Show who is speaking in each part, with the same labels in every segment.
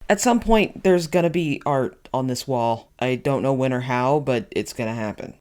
Speaker 1: At some point, there's gonna be art on this wall. I don't know when or how, but it's gonna happen.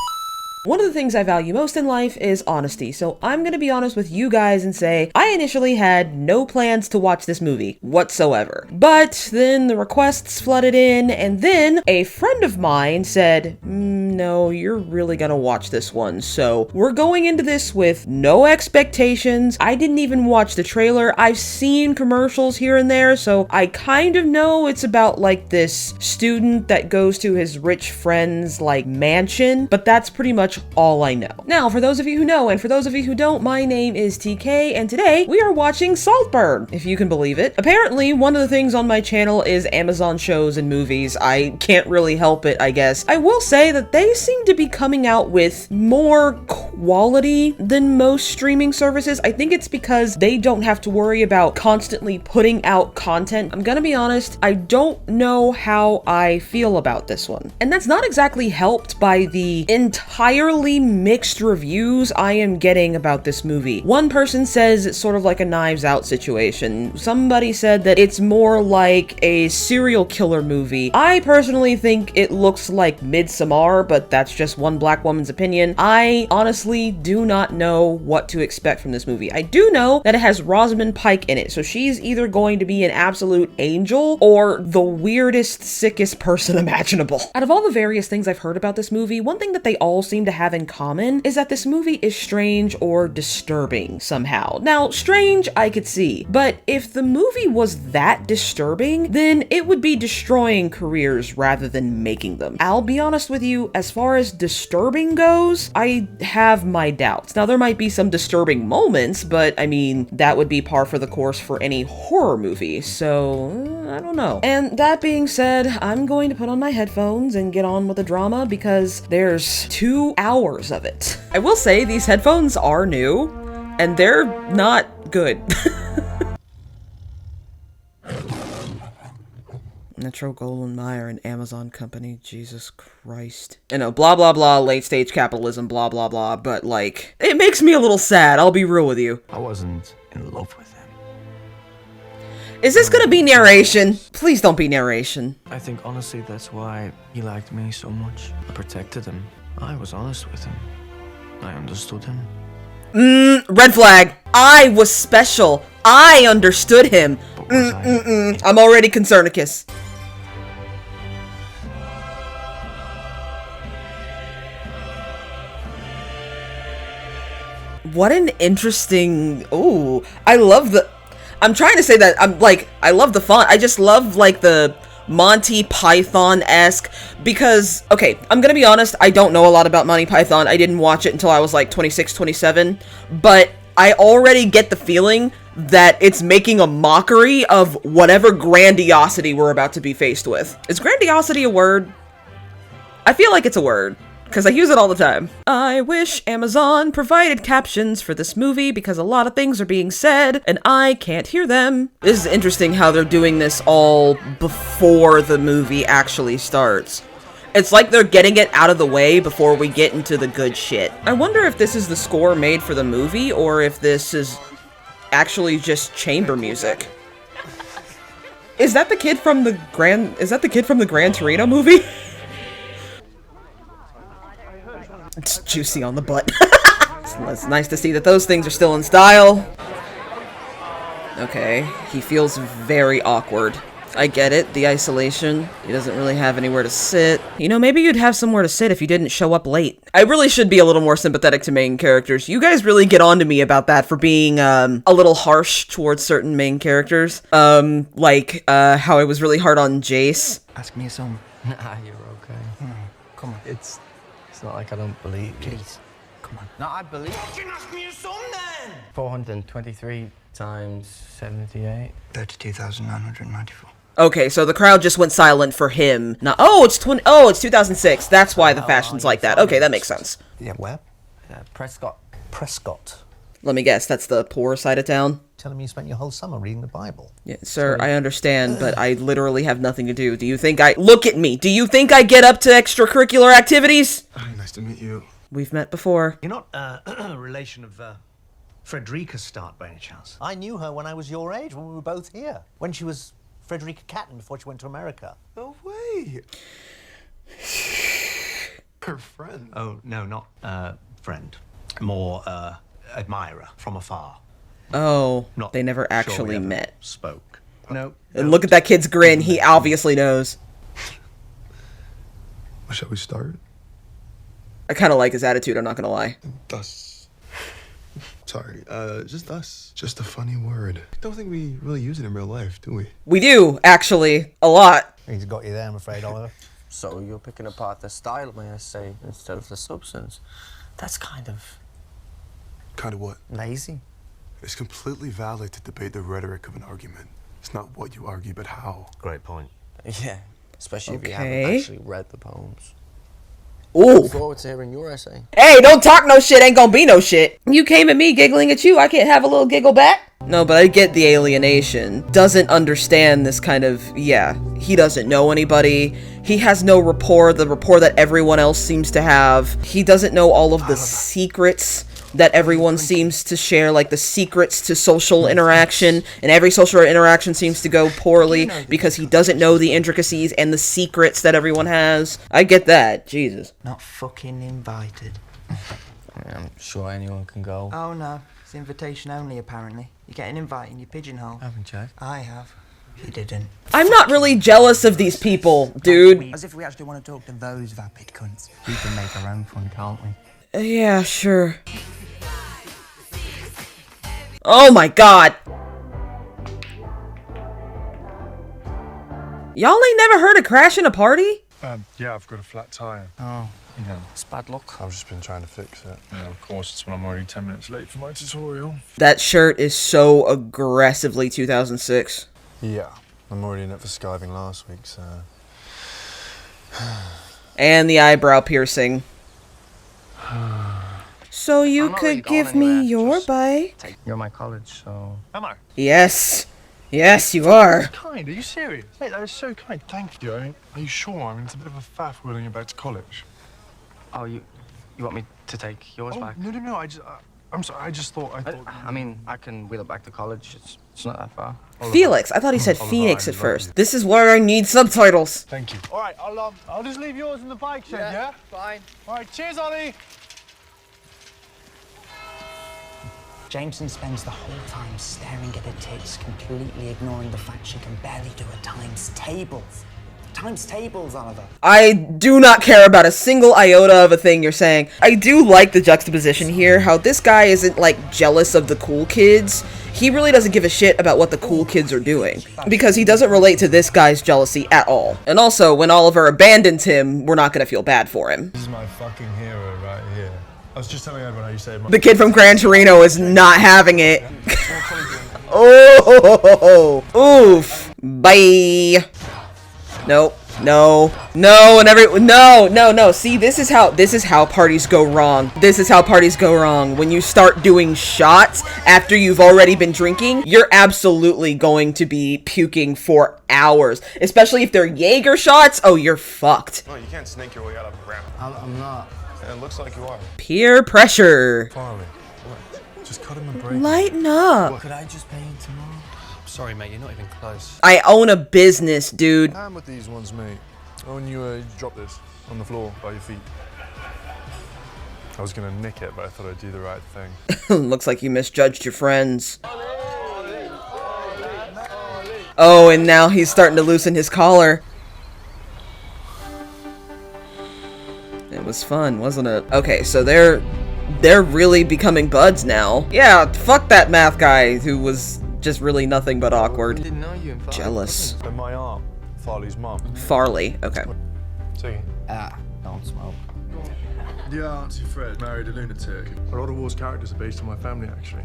Speaker 1: One of the things I value most in life is honesty, so I'm gonna be honest with you guys and say I initially had no plans to watch this movie whatsoever. But then the requests flooded in, and then a friend of mine said, no, you're really gonna watch this one. So we're going into this with no expectations. I didn't even watch the trailer. I've seen commercials here and there, so I kind of know it's about like this student that goes to his rich friend's like mansion, but that's pretty much all I know. Now, for those of you who know, and for those of you who don't, my name is TK, and today we are watching Saltburn, if you can believe it. Apparently, one of the things on my channel is Amazon shows and movies. I can't really help it, I guess. I will say that they seem to be coming out with more quality than most streaming services. I think it's because they don't have to worry about constantly putting out content. I'm gonna be honest, I don't know how I feel about this one. And that's not exactly helped by the entirely mixed reviews I am getting about this movie. One person says it's sort of like a Knives Out situation. Somebody said that it's more like a serial killer movie. I personally think it looks like Midsommar, but that's just one black woman's opinion. I honestly do not know what to expect from this movie. I do know that it has Rosamund Pike in it, so she's either going to be an absolute angel or the weirdest, sickest person imaginable. Out of all the various things I've heard about this movie, one thing that they all seem to have in common is that this movie is strange or disturbing somehow. Now, strange I could see, but if the movie was that disturbing, then it would be destroying careers rather than making them. I'll be honest with you, as far as disturbing goes, I have my doubts. Now, there might be some disturbing moments, but I mean, that would be par for the course for any horror movie, so I don't know. And that being said, I'm going to put on my headphones and get on with the drama because there's 2 hours of it. I will say these headphones are new and they're not good. Metro-Goldwyn-Mayer, an Amazon company, Jesus Christ. You know, blah blah blah, late stage capitalism, blah blah blah, but like, it makes me a little sad, I'll be real with you.
Speaker 2: I wasn't in love with him.
Speaker 1: Is this gonna be narration? Please don't be narration.
Speaker 2: I think honestly that's why he liked me so much. I protected him. I was honest with him. I understood him.
Speaker 1: Red flag. I was special. I understood him. I'm already Concernicus. What an interesting... Ooh, I love the... I'm trying to say that, I love the font. I just love, like, the Monty Python-esque, because, okay, I'm gonna be honest, I don't know a lot about Monty Python. I didn't watch it until I was, like, 26, 27, but I already get the feeling that it's making a mockery of whatever grandiosity we're about to be faced with. Is grandiosity a word? I feel like it's a word, because I use it all the time. I wish Amazon provided captions for this movie because a lot of things are being said and I can't hear them. This is interesting how they're doing this all before the movie actually starts. It's like they're getting it out of the way before we get into the good shit. I wonder if this is the score made for the movie or if this is actually just chamber music. Is that the kid from the Gran Torino movie? It's juicy on the butt. It's nice to see that those things are still in style. Okay, he feels very awkward. I get it, the isolation. He doesn't really have anywhere to sit. You know, maybe you'd have somewhere to sit if you didn't show up late. I really should be a little more sympathetic to main characters. You guys really get on to me about that for being, a little harsh towards certain main characters. Like, how I was really hard on Jace.
Speaker 2: Ask me a song. Nah, you're okay. Come on. It's not like I don't believe you.
Speaker 3: Please, come on. No, I believe.
Speaker 2: You can ask me a song then!
Speaker 3: 423 times 78.
Speaker 2: 32,994.
Speaker 1: Okay, so the crowd just went silent for him. Not, it's 2006. That's why the fashion's like that. Okay, that makes sense.
Speaker 3: Yeah, where? Prescott. Prescott.
Speaker 1: Let me guess, that's the poor side of town?
Speaker 3: Telling me you spent your whole summer reading the Bible.
Speaker 1: Yeah, sir, I understand, but I literally have nothing to do. Do you think look at me! Do you think I get up to extracurricular activities?
Speaker 4: Nice to meet you.
Speaker 1: We've met before.
Speaker 5: You're not a relation of Frederica Start by any chance?
Speaker 3: I knew her when I was your age, when we were both here. When she was Frederica Catton before she went to America.
Speaker 4: No way. Her friend.
Speaker 5: Oh, no, not friend. More admirer from afar.
Speaker 1: Oh,
Speaker 5: Not
Speaker 1: they never
Speaker 5: sure we
Speaker 1: actually
Speaker 5: ever
Speaker 1: met.
Speaker 5: Spoke. No.
Speaker 1: And look at that kid's grin. He obviously knows.
Speaker 4: Well, shall we start?
Speaker 1: I kind of like his attitude, I'm not gonna lie.
Speaker 4: Us. Sorry, just us. Just a funny word. I don't think we really use it in real life, do we?
Speaker 1: We do, actually. A lot.
Speaker 3: He's got you there, I'm afraid, Oliver.
Speaker 2: So you're picking apart the style, may I say, instead of the substance. That's kind of
Speaker 4: Kind of what?
Speaker 2: lazy.
Speaker 4: It's completely valid to debate the rhetoric of an argument. It's not what you argue, but how.
Speaker 5: Great point.
Speaker 2: Yeah, especially if you
Speaker 1: Okay.
Speaker 2: haven't actually read the poems.
Speaker 1: Ooh.
Speaker 2: Look forward to hearing your essay.
Speaker 1: Hey, don't talk no shit, ain't gonna be no shit. You came at me giggling at you, I can't have a little giggle back? No, but I get the alienation. Doesn't understand this kind of, yeah, he doesn't know anybody. He has no rapport, the rapport that everyone else seems to have. He doesn't know all of the secrets that everyone seems to share, like the secrets to social interaction, and every social interaction seems to go poorly because he doesn't know the intricacies and the secrets that everyone has. I get that, Jesus.
Speaker 6: Not fucking invited.
Speaker 2: I'm sure anyone can go.
Speaker 6: Oh no, it's invitation only apparently. You get an invite in your pigeonhole.
Speaker 2: Haven't you?
Speaker 6: I have. You didn't.
Speaker 1: I'm not really jealous of these people, dude.
Speaker 6: As if we actually want to talk to those vapid cunts. We can make our own fun, can't we?
Speaker 1: Yeah, sure. Oh my god! Y'all ain't never heard of crashing a party?
Speaker 7: Yeah, I've got a flat tire.
Speaker 2: Oh,
Speaker 7: Yeah,
Speaker 2: it's bad luck.
Speaker 7: I've just been trying to fix it. Yeah, of course, it's when I'm already 10 minutes late for my tutorial.
Speaker 1: That shirt is so aggressively 2006.
Speaker 7: Yeah, I'm already in it for skiving last week, so...
Speaker 1: And the eyebrow piercing. So you
Speaker 2: I'm not really
Speaker 1: could
Speaker 2: going
Speaker 1: give me
Speaker 2: anywhere,
Speaker 1: your
Speaker 2: just-
Speaker 1: bike?
Speaker 2: You're my college, so...
Speaker 7: Am I?
Speaker 1: Yes. Yes, you are.
Speaker 7: Kind, are you serious? Mate, that is so kind, thank you. Are you sure? I mean, it's a bit of a faff willing you back to college.
Speaker 2: Oh, you want me to take yours back?
Speaker 7: No, I'm sorry, I thought...
Speaker 2: I mean, I can wheel it back to college. It's not that far.
Speaker 1: Felix. I thought he said
Speaker 7: Oliver,
Speaker 1: Phoenix
Speaker 7: I
Speaker 1: at
Speaker 7: love
Speaker 1: first.
Speaker 7: you.
Speaker 1: This is where I need subtitles.
Speaker 7: Thank you. All right, I'll just leave yours in the bike shed, yeah?
Speaker 2: Fine.
Speaker 7: All right, cheers, Ollie!
Speaker 6: Jameson spends the whole time staring at her tits, completely ignoring the fact she can barely do a times tables. Times tables, Oliver.
Speaker 1: I do not care about a single iota of a thing you're saying. I do like the juxtaposition here, how this guy isn't, like, jealous of the cool kids. He really doesn't give a shit about what the cool kids are doing, because he doesn't relate to this guy's jealousy at all. And also, when Oliver abandons him, we're not gonna feel bad for him.
Speaker 7: This is my fucking hero right here. I was just telling everyone how you saved my...
Speaker 1: The kid from Gran Torino is not having it. Oh, oof. Bye. Nope. No. No. And no. See, this is how parties go wrong. This is how parties go wrong. When you start doing shots after you've already been drinking, you're absolutely going to be puking for hours. Especially if they're Jaeger shots. Oh, you're fucked.
Speaker 4: No, you can't snake your way out of a ramp.
Speaker 3: I'm not.
Speaker 4: And it looks like you are.
Speaker 1: Peer pressure.
Speaker 7: Farley, what? Just cut him a break.
Speaker 1: Lighten up.
Speaker 2: Could I just pay you tomorrow?
Speaker 5: Sorry, mate, you're not even close.
Speaker 1: I own a business, dude.
Speaker 7: I'm with these ones, mate. Oh, and you drop this on the floor by your feet. I was gonna nick it, but I thought I'd do the right thing.
Speaker 1: Looks like you misjudged your friends. Oh, and now he's starting to loosen his collar. It was fun, wasn't it? Okay, so they're really becoming buds now. Yeah, fuck that math guy who was just really nothing but awkward.
Speaker 2: I didn't know you. In fact.
Speaker 1: Jealous.
Speaker 7: And my aunt, Farley's mum.
Speaker 1: Farley, okay.
Speaker 7: See?
Speaker 3: Don't smoke.
Speaker 7: Yeah, Auntie Fred married a lunatic. A lot of War's characters are based on my family, actually.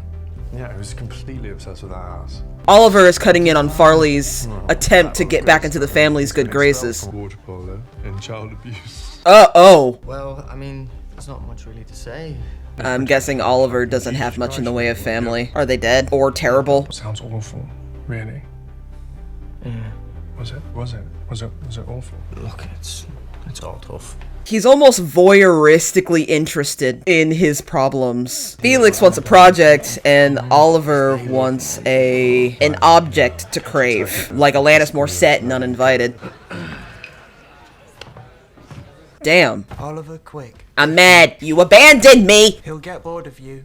Speaker 7: Yeah, he was completely obsessed with that ass.
Speaker 1: Oliver is cutting in on Farley's attempt to get back into the family's good graces.
Speaker 7: Water polo and child abuse.
Speaker 1: Oh.
Speaker 2: Well, I mean, there's not much really to say.
Speaker 1: I'm guessing Oliver doesn't have much in the way of family. Are they dead? Or terrible?
Speaker 7: Sounds awful, really.
Speaker 2: Yeah.
Speaker 7: Was it awful?
Speaker 2: Look, it's It's all tough.
Speaker 1: He's almost voyeuristically interested in his problems. Felix wants a project, and Oliver wants an object to crave, like Alanis Morissette and Uninvited. Damn.
Speaker 2: Oliver, quick.
Speaker 1: I'm mad. You abandoned me!
Speaker 2: He'll get bored of you.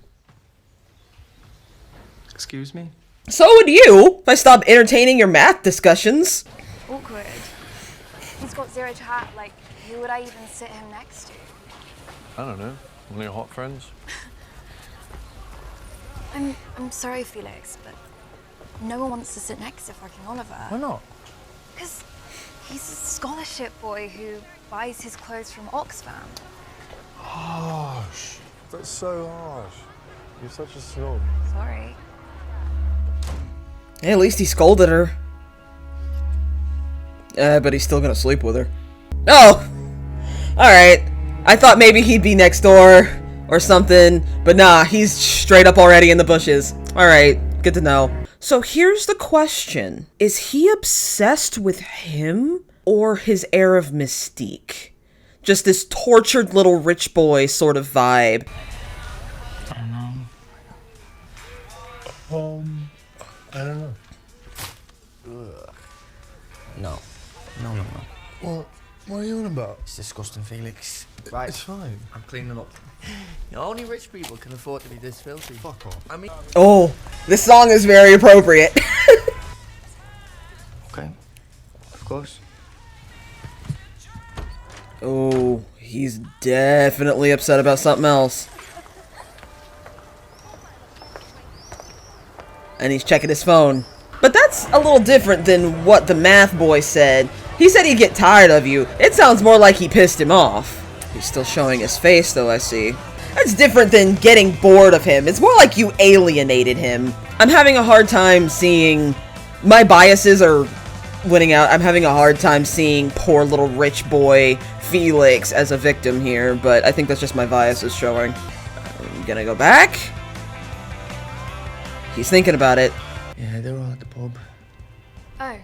Speaker 2: Excuse me?
Speaker 1: So would you, if I stopped entertaining your math discussions.
Speaker 8: Awkward. He's got zero to hat, like, who would I even sit him next to?
Speaker 7: I don't know. One of your hot friends?
Speaker 8: I'm sorry, Felix, but no one wants to sit next to fucking Oliver.
Speaker 3: Why not?
Speaker 8: Because he's a scholarship boy who buys his clothes from Oxfam.
Speaker 7: Harsh. That's so harsh. You're such a snob.
Speaker 8: Sorry.
Speaker 1: Hey, at least he scolded her. But he's still gonna sleep with her. Oh! Alright. I thought maybe he'd be next door or something, but nah, he's straight up already in the bushes. Alright, good to know. So here's the question. Is he obsessed with him or his air of mystique? Just this tortured little rich boy sort of vibe.
Speaker 2: I don't know.
Speaker 3: I don't know.
Speaker 2: No. No.
Speaker 4: Well, what are you on about?
Speaker 2: It's disgusting, Felix. Right.
Speaker 4: It's fine.
Speaker 2: I'm cleaning up. Only rich people can afford to be this filthy.
Speaker 4: Fuck off.
Speaker 2: I mean...
Speaker 1: Oh, this song is very appropriate.
Speaker 2: Okay. Of course.
Speaker 1: Oh, he's definitely upset about something else. And he's checking his phone. But that's a little different than what the math boy said. He said he'd get tired of you. It sounds more like he pissed him off. He's still showing his face, though, I see. That's different than getting bored of him. It's more like you alienated him. I'm having a hard time seeing... My biases are winning out. I'm having a hard time seeing poor little rich boy Felix as a victim here, but I think that's just my biases showing. I'm gonna go back. He's thinking about it.
Speaker 2: Yeah, they're all at the pub.
Speaker 8: Oh.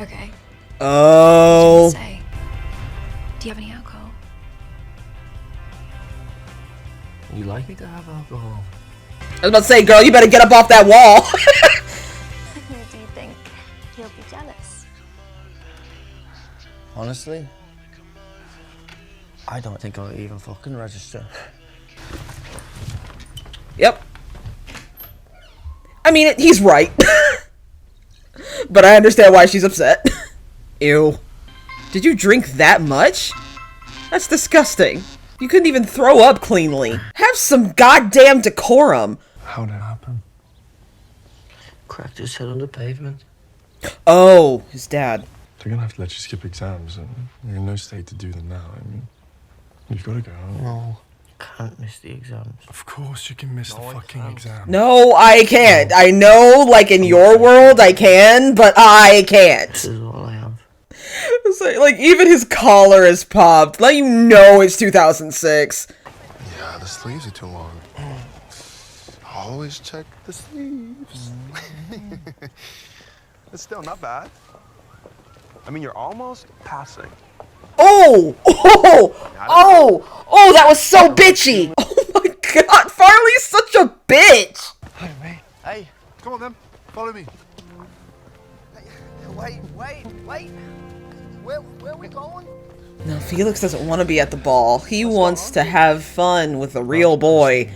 Speaker 8: Okay.
Speaker 1: Oh.
Speaker 8: Say, do you have any alcohol?
Speaker 2: You likely to have alcohol?
Speaker 1: I was about to say, girl, you better get up off that wall.
Speaker 8: Do you think he'll be jealous?
Speaker 2: Honestly, I don't think I'll even fucking register.
Speaker 1: Yep. I mean, he's right. But I understand why she's upset. Ew. Did you drink that much? That's disgusting. You couldn't even throw up cleanly. Have some goddamn decorum.
Speaker 7: How'd it happen?
Speaker 2: Cracked his head on the pavement.
Speaker 1: Oh, his dad.
Speaker 7: They're gonna have to let you skip exams, and you're in no state to do them now. I mean, you've got to go.
Speaker 2: No, can't miss the exams.
Speaker 7: Of course you can miss the fucking exam.
Speaker 1: No, I can't. I know, like, in your world, I can, but I can't.
Speaker 2: This is all I have.
Speaker 1: It's like, even his collar is popped. Let you know it's 2006.
Speaker 4: Yeah, the sleeves are too long. Always check the sleeves. It's still not bad. I mean, you're almost passing.
Speaker 1: Oh! Oh! Oh! Oh, that was so bitchy! Oh my god, Farley's such a bitch!
Speaker 7: Hey, mate. Hey, come on then. Follow me.
Speaker 3: Wait. Where are we going?
Speaker 1: No, Felix doesn't want to be at the ball. He wants to have fun with a real boy.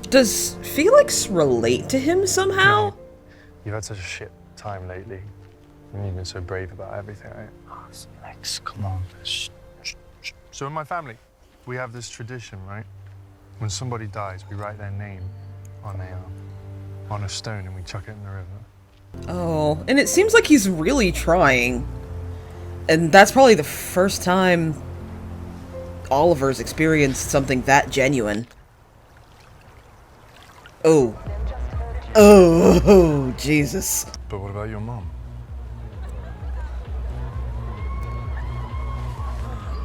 Speaker 1: Does Felix relate to him somehow?
Speaker 7: You've had such a shit time lately. And you've been so brave about everything.
Speaker 2: Max, come on.
Speaker 7: So in my family, we have this tradition, right? When somebody dies, we write their name on a stone and we chuck it in the river.
Speaker 1: Oh, and it seems like he's really trying. And that's probably the first time Oliver's experienced something that genuine. Oh. Oh, Jesus.
Speaker 7: But what about your mom?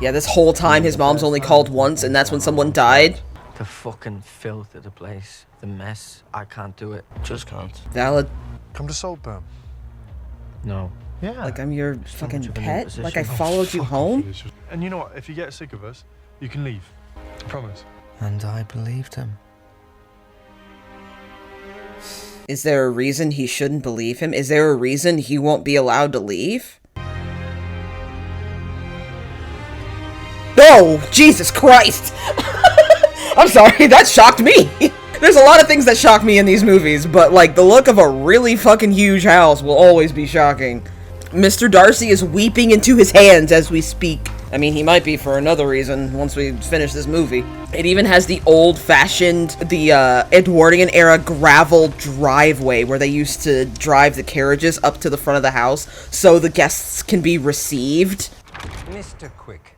Speaker 1: Yeah, this whole time his mom's only called once, and that's when someone died.
Speaker 2: The fucking filth of the place. The mess. I can't do it. Just can't.
Speaker 1: Valid.
Speaker 7: Come to Saltburn.
Speaker 2: No.
Speaker 7: Yeah.
Speaker 1: Like I'm your
Speaker 2: so
Speaker 1: fucking
Speaker 2: much of a new
Speaker 1: pet?
Speaker 2: position.
Speaker 1: Like I
Speaker 2: Oh,
Speaker 1: followed you
Speaker 7: Fuck
Speaker 1: home?
Speaker 7: off. And you know what? If you get sick of us, you can leave. I promise.
Speaker 2: And I believed him.
Speaker 1: Is there a reason he shouldn't believe him? Is there a reason he won't be allowed to leave? Oh, Jesus Christ! I'm sorry, that shocked me! There's a lot of things that shock me in these movies, but like the look of a really fucking huge house will always be shocking. Mr. Darcy is weeping into his hands as we speak. I mean, he might be for another reason once we finish this movie. It even has the old-fashioned, the Edwardian-era gravel driveway where they used to drive the carriages up to the front of the house so the guests can be received.
Speaker 9: Mr. Quick,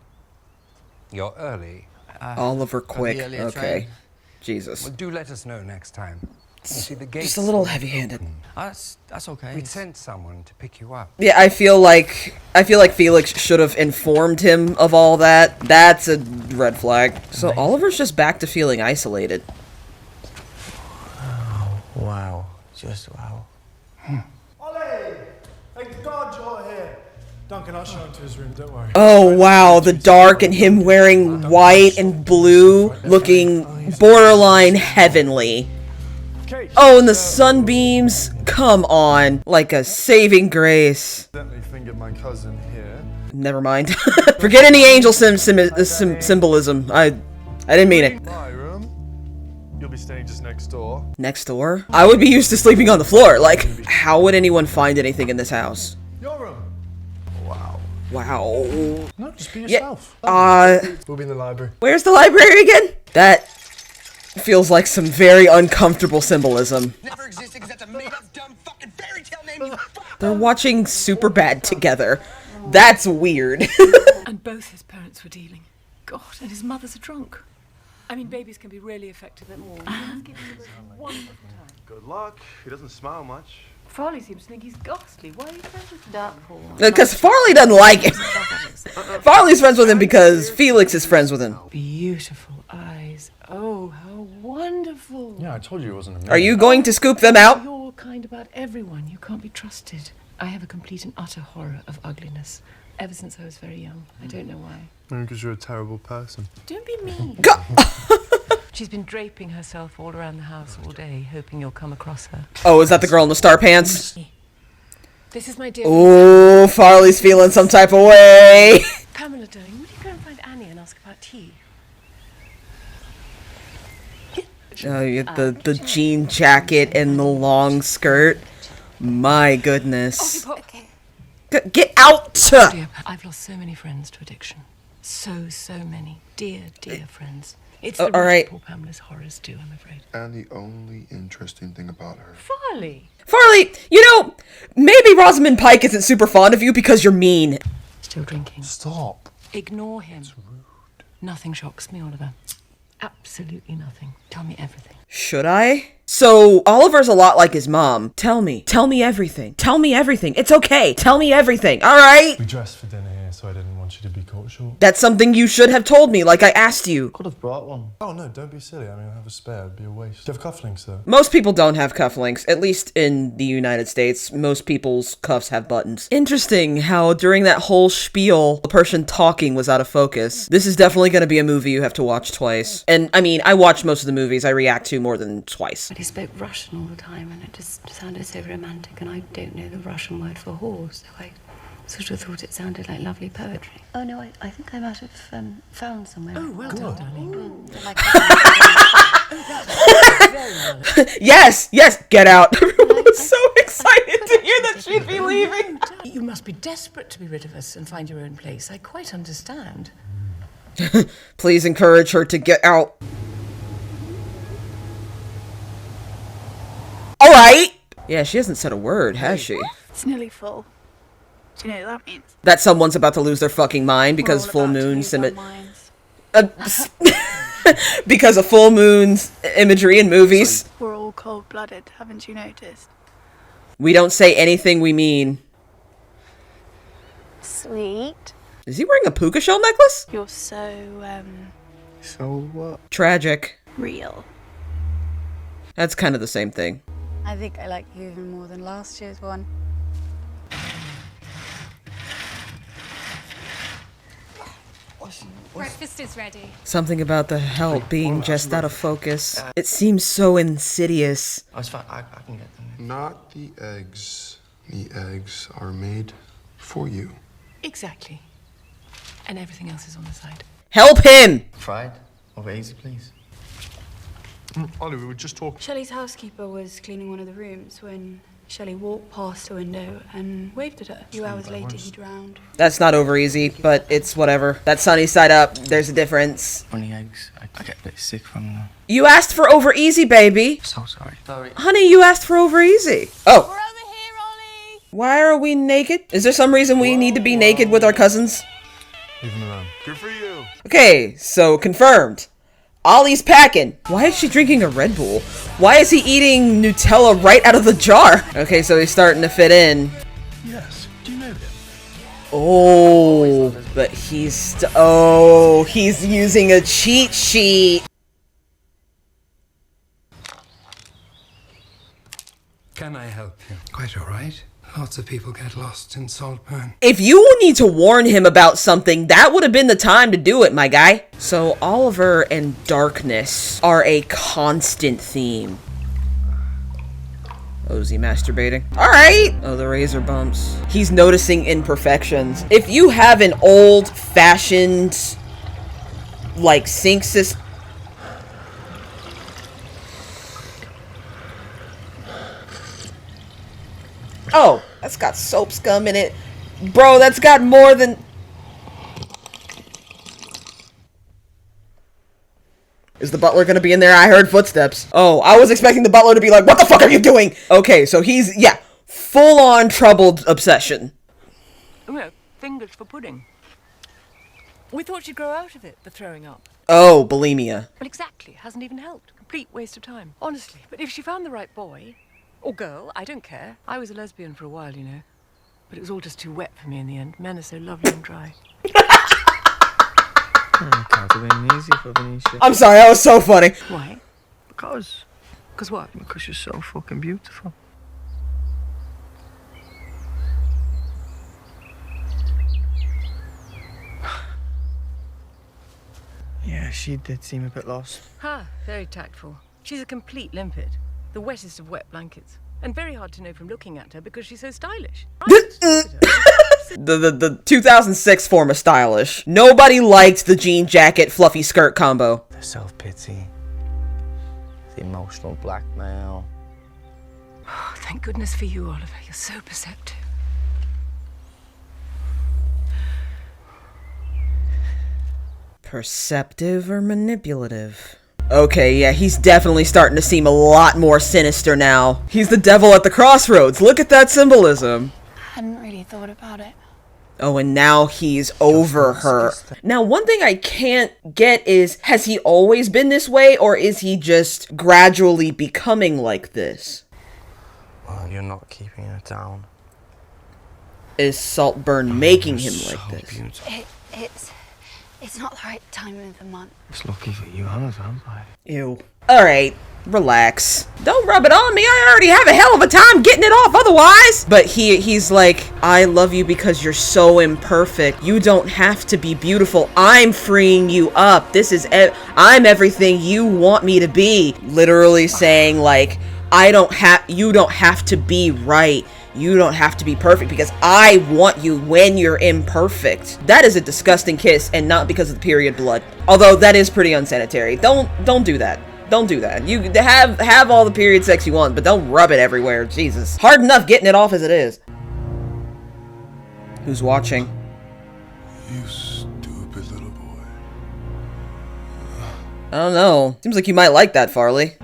Speaker 9: you're early.
Speaker 1: Oliver Quick,
Speaker 9: the earlier
Speaker 1: okay.
Speaker 9: train.
Speaker 1: Jesus.
Speaker 9: Well, do let us know next time. You see, the gates
Speaker 1: Just a little
Speaker 9: are
Speaker 1: heavy-handed.
Speaker 9: open.
Speaker 2: That's okay.
Speaker 9: We'd sent someone to pick you up.
Speaker 1: Yeah, I feel like Felix should have informed him of all that. That's a red flag. So Oliver's just back to feeling isolated.
Speaker 2: Wow. Just wow.
Speaker 3: Ollie! Thank God you're here. Duncan, I'll show him to his room, don't worry.
Speaker 1: Oh wow, the dark and him wearing white and blue, looking borderline heavenly. Oh, and the sunbeams, come on, like a saving grace.
Speaker 7: Definitely fingered my cousin here.
Speaker 1: Never mind. Forget any angel symbolism. I didn't mean it.
Speaker 7: My room. You'll be staying just next door.
Speaker 1: Next door? I would be used to sleeping on the floor. Like, how would anyone find anything in this house?
Speaker 7: Your room.
Speaker 1: Wow.
Speaker 7: No, just be
Speaker 1: Yeah,
Speaker 7: yourself.
Speaker 3: We'll be in the library.
Speaker 1: where's the library again? That feels like some very uncomfortable symbolism.
Speaker 9: Never existed because that's a made-up dumb fucking fairy tale name, you
Speaker 1: They're watching Superbad together. That's weird.
Speaker 10: And both his parents were dealing. God, and his mother's a drunk. I mean, babies can be really effective at all. Wonderful time.
Speaker 4: Good luck. He doesn't smile much.
Speaker 10: Farley seems to think he's ghastly. Why are you friends with that poor?
Speaker 1: Because Farley doesn't like him. Farley's friends with him because Felix is friends with him.
Speaker 10: Beautiful eyes. Oh, how wonderful.
Speaker 7: Yeah, I told you it wasn't a
Speaker 1: Are you going to scoop them out?
Speaker 10: You're kind about everyone. You can't be trusted. I have a complete and utter horror of ugliness. Ever since I was very young. I don't know why.
Speaker 7: Because you're a terrible person.
Speaker 10: Don't be mean. She's been draping herself all around the house all day, hoping you'll come across her.
Speaker 1: Oh, is that the girl in the star pants?
Speaker 10: This is my dear.
Speaker 1: Oh, Farley's feeling some type of way.
Speaker 10: Pamela, darling, will you go and find Annie and ask about tea?
Speaker 1: The jean jacket and the long skirt. My goodness.
Speaker 8: Okay.
Speaker 1: Get out!
Speaker 10: Dear, I've lost so many friends to addiction. So many. Dear friends. It's the
Speaker 1: all right.
Speaker 10: poor Pamela's horrors too, I'm afraid.
Speaker 4: And the only interesting thing about her.
Speaker 10: Farley!
Speaker 1: Farley, you know, maybe Rosamund Pike isn't super fond of you because you're mean.
Speaker 10: Still drinking.
Speaker 7: Stop.
Speaker 10: Ignore him. It's rude. Nothing shocks me, Oliver. Absolutely nothing. Tell me everything.
Speaker 1: Should I? So, Oliver's a lot like his mom. Tell me everything. Tell me everything. It's okay. Tell me everything, alright?
Speaker 7: We dressed for dinner here, so I didn't want you to be caught short.
Speaker 1: That's something you should have told me, like I asked you.
Speaker 7: Could have brought one. Oh no, don't be silly. I mean, I have a spare. It'd be a waste. Do you have cufflinks though?
Speaker 1: Most people don't have cufflinks, at least in the United States. Most people's cuffs have buttons. Interesting how during that whole spiel, the person talking was out of focus. This is definitely going to be a movie you have to watch twice. And I mean, I watch most of the movies I react to more than twice.
Speaker 11: But he spoke Russian all the time, and it just sounded so romantic, and I don't know the Russian word for horse, so I sort of thought it sounded like lovely poetry. Oh no, I think I might have found somewhere.
Speaker 10: Oh, well done, darling.
Speaker 1: Yes, get out. Everyone was so excited to hear that she'd be leaving.
Speaker 10: You must be desperate to be rid of us and find your own place. I quite understand.
Speaker 1: Please encourage her to get out. All right. Yeah, she hasn't said a word, has she?
Speaker 8: It's nearly full. Do you know what that means?
Speaker 1: That someone's about to lose their fucking mind because full moon because of full moon's imagery in movies.
Speaker 8: We're all cold-blooded, haven't you noticed?
Speaker 1: We don't say anything we mean.
Speaker 8: Sweet.
Speaker 1: Is he wearing a puka shell necklace?
Speaker 8: You're so,
Speaker 4: So what?
Speaker 1: Tragic.
Speaker 8: real.
Speaker 1: That's kind of the same thing.
Speaker 8: I think I like you even more than last year's one.
Speaker 10: Breakfast is ready.
Speaker 1: Something about the help being just out of focus. It seems so insidious.
Speaker 2: Oh, it's fine. I can get them.
Speaker 4: Not the eggs. The eggs are made for you.
Speaker 10: Exactly. And everything else is on the side.
Speaker 1: Help him!
Speaker 2: Fried? Over easy, please.
Speaker 7: Ollie, we were just talking.
Speaker 11: Shelley's housekeeper was cleaning one of the rooms when Shelley walked past the window and waved at her. A few hours later, he drowned.
Speaker 1: That's not over easy, but it's whatever. That's sunny side up. There's a difference.
Speaker 2: Only eggs. I get a bit sick from them.
Speaker 1: You asked for over easy, baby.
Speaker 2: So sorry. Sorry.
Speaker 1: Honey, you asked for over easy. Oh. We're over here, Ollie. Why are we naked? Is there some reason we need to be naked with our cousins?
Speaker 7: Leave him alone. Good for you.
Speaker 1: Okay, so confirmed. Ollie's packing. Why is she drinking a Red Bull? Why is he eating Nutella right out of the jar? Okay, so he's starting to fit in.
Speaker 7: Yes. Do you know him?
Speaker 1: Oh, but he's he's using a cheat sheet.
Speaker 9: Can I help you? Quite all right. Lots of people get lost in Saltburn.
Speaker 1: If you need to warn him about something, that would have been the time to do it, my guy. So Oliver and darkness are a constant theme. Oh, is he masturbating? All right. Oh, the razor bumps. He's noticing imperfections. If you have an old-fashioned, like, sink system. Oh, that's got soap scum in it. Bro, that's got more than... Is the butler gonna be in there? I heard footsteps. Oh, I was expecting the butler to be like, what the fuck are you doing? Okay, so he's, yeah, full-on troubled obsession.
Speaker 10: Oh, yeah, fingers for pudding. We thought she'd grow out of it, the throwing up.
Speaker 1: Oh, bulimia.
Speaker 10: Well, exactly. Hasn't even helped. Complete waste of time. Honestly. But if she found the right boy... or girl, I don't care. I was a lesbian for a while, you know. But it was all just too wet for me in the end. Men are so lovely and dry.
Speaker 1: I'm sorry, that was so funny.
Speaker 10: Why?
Speaker 2: Because what? Because you're so fucking beautiful. Yeah, she did seem a bit lost.
Speaker 10: Ha, very tactful. She's a complete limpet. The wettest of wet blankets. And very hard to know from looking at her because she's so stylish.
Speaker 1: The 2006 form of stylish. Nobody liked the jean jacket, fluffy skirt combo.
Speaker 2: The self-pity. The emotional blackmail.
Speaker 10: Oh, thank goodness for you, Oliver. You're so perceptive.
Speaker 1: Perceptive or manipulative? Okay, yeah, he's definitely starting to seem a lot more sinister now. He's the devil at the crossroads. Look at that symbolism.
Speaker 11: I hadn't really thought about it.
Speaker 1: Oh, and now he's over her. Now, one thing I can't get is, has he always been this way, or is he just gradually becoming like this?
Speaker 2: Well, you're not keeping her down.
Speaker 1: Is Saltburn making him like this?
Speaker 11: It's not the right time of the month.
Speaker 2: It's lucky for you, I'm a vampire.
Speaker 1: Ew. Alright, relax. Don't rub it on me, I already have a hell of a time getting it off otherwise! But he's like, I love you because you're so imperfect. You don't have to be beautiful. I'm freeing you up. I'm everything you want me to be. Literally saying like, you don't have to be right. You don't have to be perfect because I want you when you're imperfect. That is a disgusting kiss, and not because of the period blood. Although that is pretty unsanitary. Don't do that. Don't do that. You have all the period sex you want, but don't rub it everywhere. Jesus. Hard enough getting it off as it is. Who's watching?
Speaker 4: You stupid little boy.
Speaker 1: I don't know. Seems like you might like that, Farley.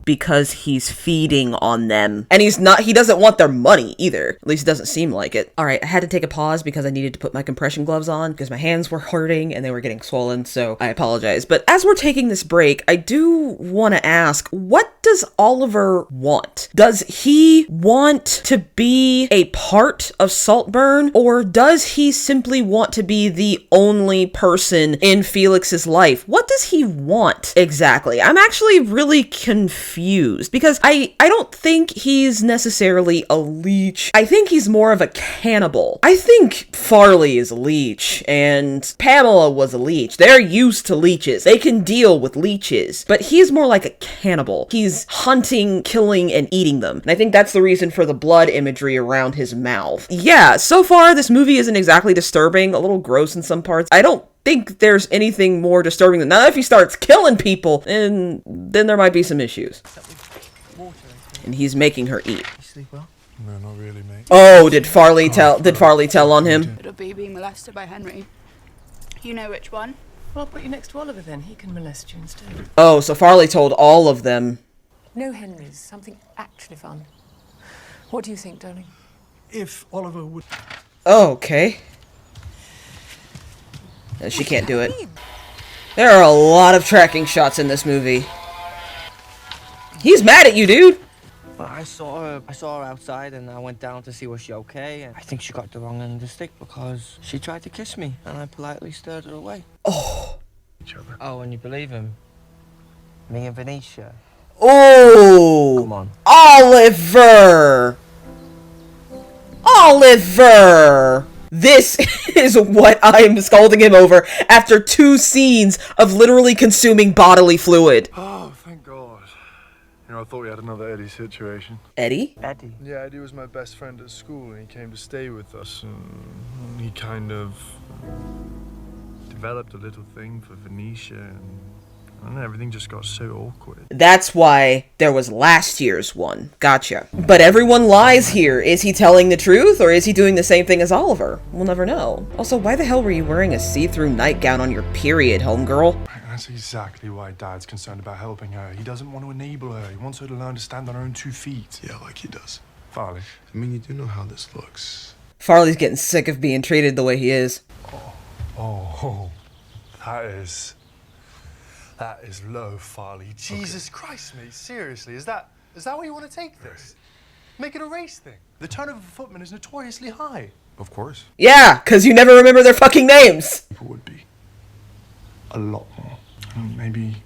Speaker 1: because he's feeding on them. And he doesn't want their money either. At least it doesn't seem like it. All right, I had to take a pause because I needed to put my compression gloves on because my hands were hurting and they were getting swollen, so I apologize. But as we're taking this break, I do want to ask, what does Oliver want? Does he want to be a part of Saltburn, or does he simply want to be the only person in Felix's life? What does he want exactly? I'm actually really confused because I don't think he's necessarily a leech. I think he's more of a cannibal. I think Farley is a leech and Pamela was a leech. They're used to leeches. They can deal with leeches, but he's more like a cannibal. He's hunting, killing, and eating them. And I think that's the reason for the blood imagery around his mouth. Yeah, so far this movie isn't exactly disturbing, a little gross in some parts. I don't think there's anything more disturbing than that. If he starts killing people, then there might be some issues. And he's making her eat.
Speaker 7: You sleep well? No, not really, mate.
Speaker 1: Oh, did Farley tell on him?
Speaker 12: It'll be being molested by Henry. You know which one?
Speaker 10: Well, I'll put you next to Oliver then. He can molest you instead.
Speaker 1: Oh, so Farley told all of them.
Speaker 10: No Henrys. Something actually fun. What do you think, darling?
Speaker 3: If Oliver would...
Speaker 1: Oh, okay. No, she can't do it. There are a lot of tracking shots in this movie. He's mad at you, dude.
Speaker 2: Well, I saw her outside and I went down to see was she okay, and I think she got the wrong end of the stick because she tried to kiss me and I politely stirred her away.
Speaker 1: Oh.
Speaker 2: Oh, and you believe him? Me and Venetia.
Speaker 1: Oh.
Speaker 2: Come on.
Speaker 1: Oliver. Oliver. This is what I'm scolding him over after 2 scenes of literally consuming bodily fluid.
Speaker 7: Oh, thank God. You know, I thought we had another Eddie situation.
Speaker 1: Eddie?
Speaker 2: Eddie?
Speaker 7: Yeah, Eddie was my best friend at school and he came to stay with us. And he kind of developed a little thing for Venetia and I don't know, everything just got so awkward.
Speaker 1: That's why there was last year's one. Gotcha. But everyone lies here. Is he telling the truth or is he doing the same thing as Oliver? We'll never know. Also, why the hell were you wearing a see-through nightgown on your period, homegirl?
Speaker 7: That's exactly why Dad's concerned about helping her. He doesn't want to enable her. He wants her to learn to stand on her own 2 feet.
Speaker 4: Yeah, like he does.
Speaker 7: Farley.
Speaker 4: I mean, you do know how this looks.
Speaker 1: Farley's getting sick of being treated the way he is.
Speaker 7: Oh, that is low, Farley. Jesus Christ, mate, seriously, is that where you want to take this? Make it a race thing. The turnover for footmen is notoriously high.
Speaker 4: Of course.
Speaker 1: Yeah, because you never remember their fucking names.
Speaker 7: It would be a lot more. Maybe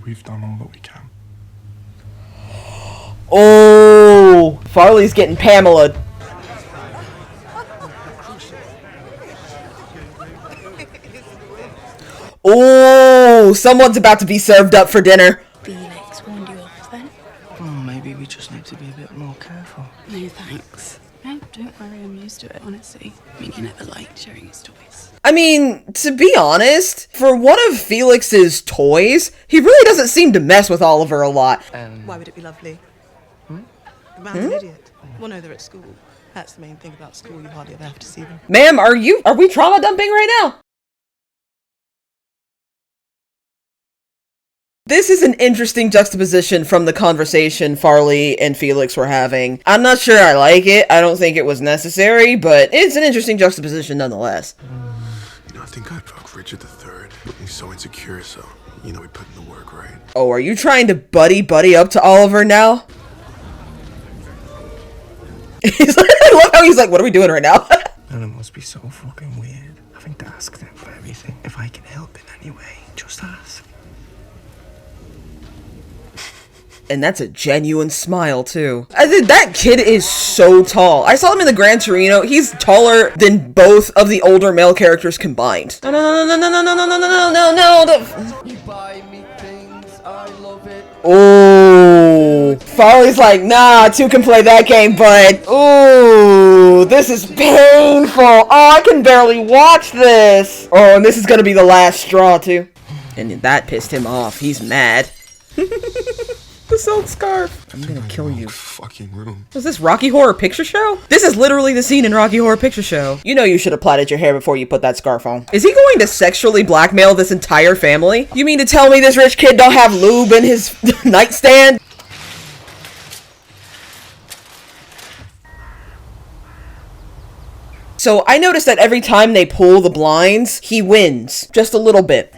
Speaker 7: we've done all that we can.
Speaker 1: Oh, Farley's getting Pamela. Oh, someone's about to be served up for dinner.
Speaker 12: Felix warned you off then?
Speaker 2: Oh, maybe we just need to be a bit more careful.
Speaker 12: No thanks. No, don't worry, I'm used to it, honestly. I mean, he never liked sharing his toys.
Speaker 1: I mean, to be honest, for one of Felix's toys, he really doesn't seem to mess with Oliver a lot.
Speaker 13: Why would it be lovely? The man's an idiot. Well, no, they're at school. That's the main thing about school, you hardly ever have to see them.
Speaker 1: Ma'am, are we trauma dumping right now? This is an interesting juxtaposition from the conversation Farley and Felix were having. I'm not sure I like it. I don't think it was necessary, but it's an interesting juxtaposition nonetheless.
Speaker 4: You know, I think I'd fuck Richard III. Looking so insecure, so, you know, we put in the work, right?
Speaker 1: Oh, are you trying to buddy up to Oliver now? I love how he's like, what are we doing right now?
Speaker 2: And it must be so fucking weird having to ask them for everything. If I can help in any way, just ask.
Speaker 1: And that's a genuine smile, too. I think that kid is so tall. I saw him in the Gran Torino. He's taller than both of the older male characters combined. No.
Speaker 2: You buy me things, I love it.
Speaker 1: Oh, Farley's like, nah, 2 can play that game, but ooh, this is painful. Oh, I can barely watch this. Oh, and this is gonna be the last straw, too. And that pissed him off. He's mad. The silk scarf. I'm gonna kill you.
Speaker 4: Fucking room.
Speaker 1: Was this Rocky Horror Picture Show? This is literally the scene in Rocky Horror Picture Show. You know you should have plaited your hair before you put that scarf on. Is he going to sexually blackmail this entire family? You mean to tell me this rich kid don't have lube in his nightstand? So I noticed that every time they pull the blinds, he wins. Just a little bit.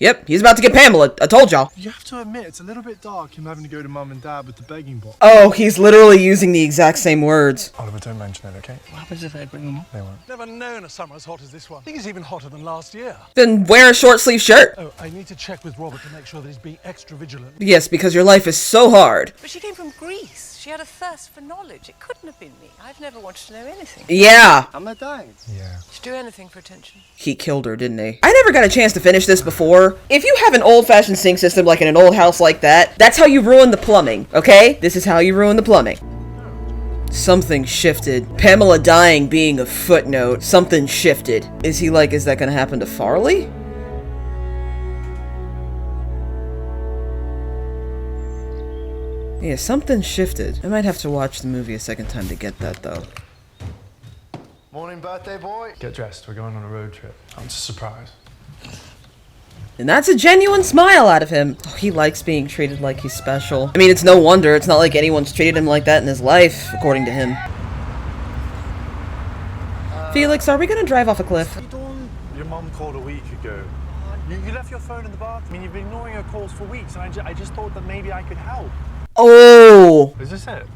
Speaker 1: Yep, he's about to get Pamela. I told y'all.
Speaker 3: You have to admit, it's a little bit dark him having to go to mum and dad with the begging box.
Speaker 1: Oh, he's literally using the exact same words.
Speaker 7: Oliver, don't mention it, okay?
Speaker 2: What happens if they bring them up?
Speaker 7: They won't.
Speaker 3: Never known a summer as hot as this one. I think it's even hotter than last year.
Speaker 1: Then wear a short sleeve shirt.
Speaker 3: Oh, I need to check with Robert to make sure that he's being extra vigilant.
Speaker 1: Yes, because your life is so hard.
Speaker 10: But she came from Greece. She had a thirst for knowledge. It couldn't have been me. I've never wanted to know anything.
Speaker 1: Yeah.
Speaker 2: I'm not dying.
Speaker 7: Yeah.
Speaker 10: She'd do anything for attention.
Speaker 1: He killed her, didn't he? I never got a chance to finish this before. If you have an old-fashioned sink system like in an old house like that, that's how you ruin the plumbing, okay? This is how you ruin the plumbing. Something shifted. Pamela dying being a footnote. Something shifted. Is he like, is that gonna happen to Farley? Yeah, something shifted. I might have to watch the movie a second time to get that, though.
Speaker 4: Morning, birthday boy.
Speaker 7: Get dressed. We're going on a road trip. It's a surprise.
Speaker 1: And that's a genuine smile out of him. Oh, he likes being treated like he's special. I mean, it's no wonder. It's not like anyone's treated him like that in his life, according to him. Felix, are we gonna drive off a cliff?
Speaker 3: Your mum called a week ago. You left your phone in the bath. I mean, you've been ignoring her calls for weeks, and I just thought that maybe I could help.
Speaker 1: Oh!
Speaker 7: Is this it?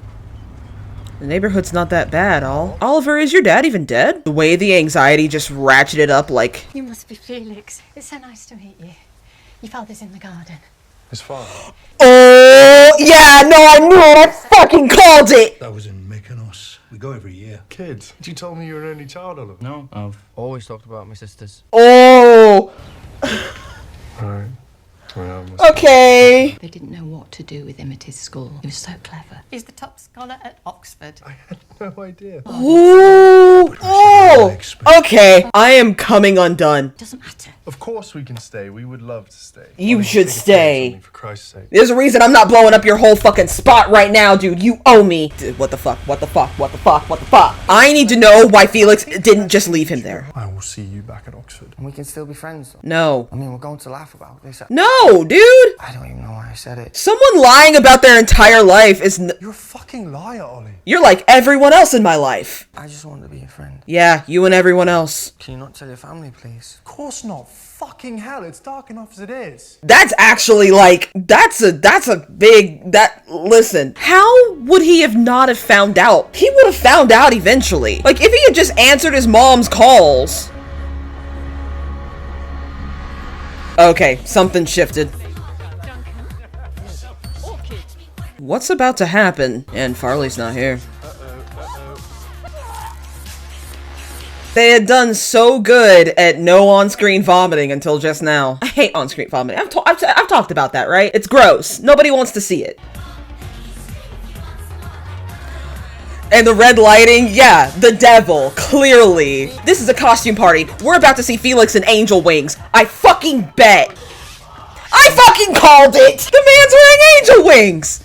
Speaker 1: The neighborhood's not that bad, Oliver, is your dad even dead? The way the anxiety just ratcheted up like...
Speaker 11: You must be Felix. It's so nice to meet you. Your father's in the garden.
Speaker 7: His father?
Speaker 1: Oh, yeah, no, I knew it! I fucking called it!
Speaker 9: That was in Mykonos. We go every year.
Speaker 3: Kids, you told me you were an only child, Oliver.
Speaker 2: No, I've always talked about my sisters.
Speaker 1: Oh!
Speaker 7: Alright.
Speaker 1: Okay.
Speaker 11: They didn't know what to do with him at his school. He was so clever. He's the top scholar at Oxford.
Speaker 3: I had no idea.
Speaker 1: Ooh. Oh! Okay, I am coming undone.
Speaker 11: Doesn't matter.
Speaker 3: Of course we can stay. We would love to stay.
Speaker 1: You should stay.
Speaker 3: For Christ's sake.
Speaker 1: There's a reason I'm not blowing up your whole fucking spot right now, dude. You owe me. What the fuck? What the fuck? What the fuck? What the fuck? I need to know why Felix didn't just leave him there.
Speaker 3: I will see you back at Oxford.
Speaker 2: And we can still be friends, though.
Speaker 1: No.
Speaker 2: I mean, we're going to laugh about this.
Speaker 1: No, dude!
Speaker 2: I don't even know why I said it.
Speaker 1: Someone lying about their entire life is
Speaker 3: You're a fucking liar, Ollie.
Speaker 1: You're like everyone else in my life.
Speaker 2: I just wanted to be a friend.
Speaker 1: Yeah, you and everyone else.
Speaker 2: Can you not tell your family, please?
Speaker 3: Of course not. Fucking hell, it's dark enough as it is.
Speaker 1: That's actually like, that's a big, listen, how would he have not have found out? He would have found out eventually. Like, if he had just answered his mom's calls. Okay, something shifted. What's about to happen? And Farley's not here. They had done so good at no on-screen vomiting until just now. I hate on-screen vomiting. I've talked about that, right? It's gross. Nobody wants to see it. And the red lighting, yeah, the devil, clearly. This is a costume party. We're about to see Felix in angel wings. I fucking bet. I fucking called it! The man's wearing angel wings!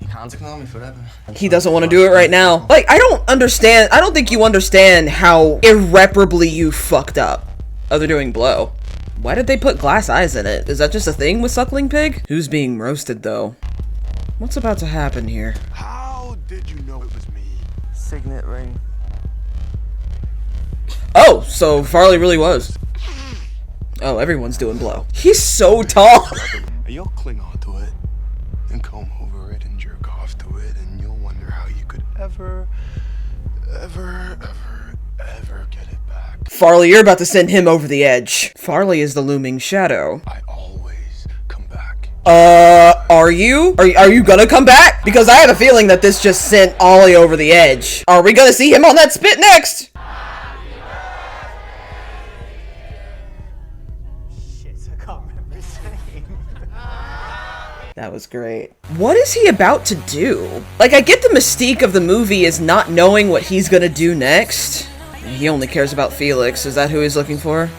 Speaker 2: You can't ignore me forever.
Speaker 1: He doesn't want to do it right now. Like, I don't think you understand how irreparably you fucked up. Oh, they're doing blow. Why did they put glass eyes in it? Is that just a thing with Suckling Pig? Who's being roasted, though? What's about to happen here?
Speaker 4: How did you know it was me?
Speaker 2: Signet ring.
Speaker 1: Oh, so Farley really was. Oh, everyone's doing blow. He's so tall.
Speaker 4: You'll cling on to it and comb over it and jerk off to it, and you'll wonder how you could ever get it back.
Speaker 1: Farley, you're about to send him over the edge. Farley is the looming shadow.
Speaker 4: I always come back.
Speaker 1: Are you? Are you gonna come back? Because I have a feeling that this just sent Ollie over the edge. Are we gonna see him on that spit next? That was great. What is he about to do? Like, I get the mystique of the movie is not knowing what he's gonna do next. He only cares about Felix. Is that who he's looking for?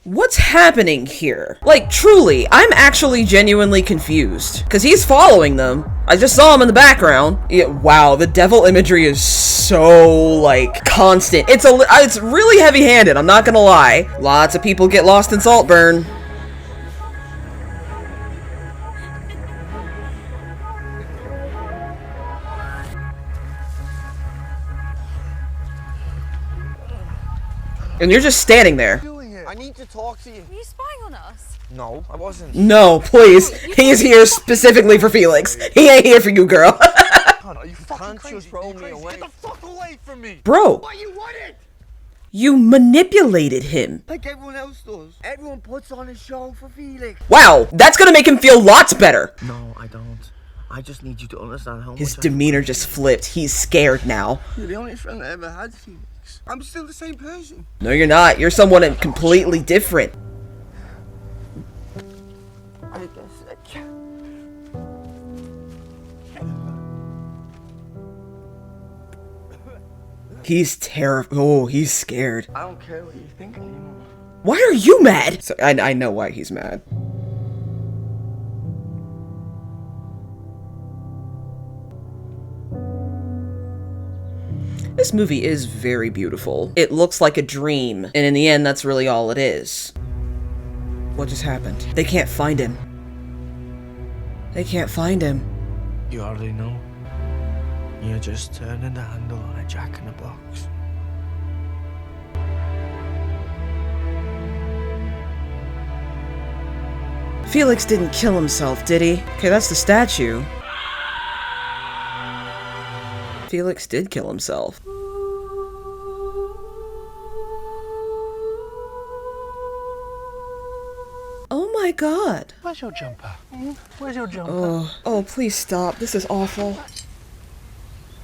Speaker 1: What's happening here? Like, truly, I'm actually genuinely confused. Because he's following them. I just saw him in the background. Yeah, wow, the devil imagery is so, like, constant. It's really heavy-handed, I'm not gonna lie. Lots of people get lost in Saltburn. And you're just standing there.
Speaker 2: I need to talk to you.
Speaker 8: Were you spying on us?
Speaker 2: No, I wasn't.
Speaker 1: No, please. He's here specifically for Felix. He ain't here for you, girl.
Speaker 2: Are you can't just throw me away.
Speaker 3: Get the fuck away from me!
Speaker 1: Bro.
Speaker 2: What you wanted?
Speaker 1: You manipulated him.
Speaker 2: Like everyone else does. Everyone puts on a show for Felix.
Speaker 1: Wow, that's gonna make him feel lots better.
Speaker 2: No, I don't. I just need you to understand how
Speaker 1: His
Speaker 2: much
Speaker 1: demeanor just flipped. He's scared now.
Speaker 2: You're the only friend I ever had, Felix. I'm still the same person.
Speaker 1: No, you're not. You're someone completely different.
Speaker 2: I guess I can.
Speaker 1: He's terrified. Oh, he's scared.
Speaker 2: I don't care what you think anymore.
Speaker 1: Why are you mad? So, I know why he's mad. This movie is very beautiful. It looks like a dream, and in the end, that's really all it is. What just happened? They can't find him. They can't find him.
Speaker 2: You already know. You're just turning the handle on a jack-in-the-box.
Speaker 1: Felix didn't kill himself, did he? Okay, that's the statue. Felix did kill himself. Oh my god.
Speaker 3: Where's your jumper? Where's your jumper?
Speaker 1: Oh, please stop. This is awful.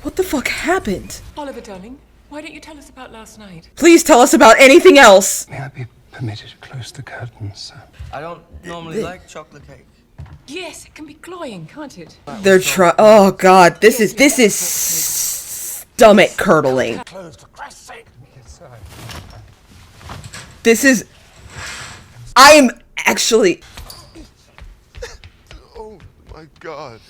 Speaker 1: What the fuck happened?
Speaker 10: Oliver, darling, why don't you tell us about last night?
Speaker 1: Please tell us about anything else.
Speaker 9: May I be permitted to close the curtains, sir?
Speaker 2: I don't normally like chocolate cake.
Speaker 10: Yes, it can be cloying, can't it?
Speaker 1: They're trying. Oh god, this is stomach curdling. This is. I'm actually.
Speaker 4: Oh my god.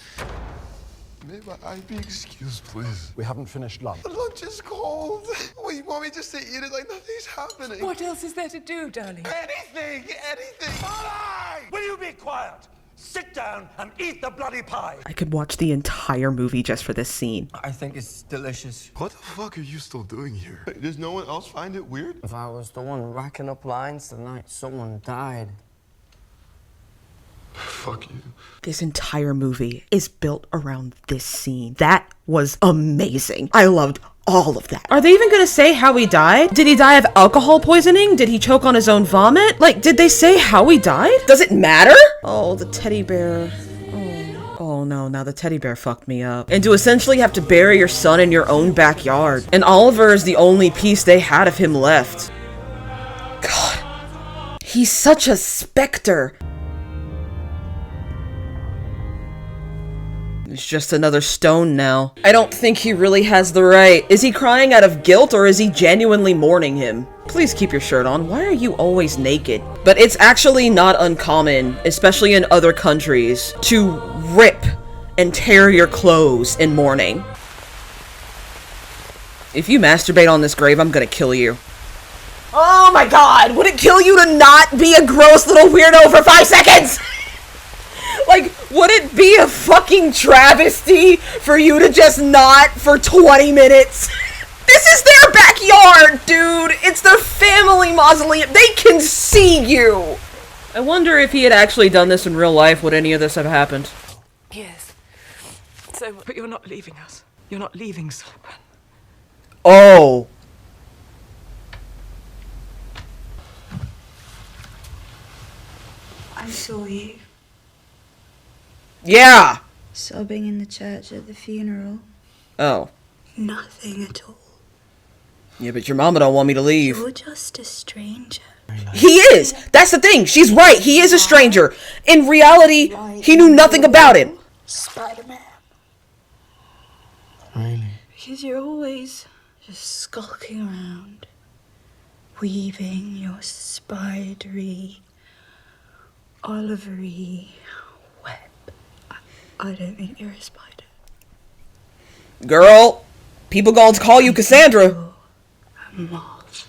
Speaker 4: May I be excused, please?
Speaker 3: We haven't finished lunch.
Speaker 4: The lunch is cold. What, you want me just to eat it like nothing's happening?
Speaker 10: What else is there to do, darling?
Speaker 3: Anything! Alright! Will you be quiet? Sit down and eat the bloody pie.
Speaker 1: I could watch the entire movie just for this scene.
Speaker 2: I think it's delicious.
Speaker 4: What the fuck are you still doing here? Does no one else find it weird?
Speaker 2: If I was the one racking up lines the night someone died.
Speaker 4: Fuck you.
Speaker 1: This entire movie is built around this scene. That was amazing. I loved all of that. Are they even gonna say how he died? Did he die of alcohol poisoning? Did he choke on his own vomit? Like, did they say how he died? Does it matter? Oh, the teddy bear. Oh no, now the teddy bear fucked me up. And to essentially have to bury your son in your own backyard. And Oliver is the only piece they had of him left. God. He's such a specter. It's just another stone now. I don't think he really has the right. Is he crying out of guilt or is he genuinely mourning him? Please keep your shirt on. Why are you always naked? But it's actually not uncommon, especially in other countries, to rip and tear your clothes in mourning. If you masturbate on this grave, I'm gonna kill you. Oh my god! Would it kill you to not be a gross little weirdo for 5 seconds? Like, would it be a fucking travesty for you to just not for 20 minutes? This is their backyard, dude! It's their family mausoleum! They can see you! I wonder if he had actually done this in real life, would any of this have happened?
Speaker 10: Yes. So, but you're not leaving us. You're not leaving Saltburn.
Speaker 1: Oh.
Speaker 11: I saw you.
Speaker 1: Yeah!
Speaker 11: Sobbing in the church at the funeral.
Speaker 1: Oh.
Speaker 11: Nothing at all.
Speaker 1: Yeah, but your mama don't want me to leave.
Speaker 11: You're just a stranger.
Speaker 1: He is! That's the thing! She's right! He is a stranger! In reality, he knew nothing about him!
Speaker 11: Spider-Man.
Speaker 2: Really?
Speaker 11: Because you're always just skulking around.
Speaker 12: weaving your spidery, olivery web. I don't think you're a spider.
Speaker 1: Girl, people gonna call you Cassandra.
Speaker 12: A moth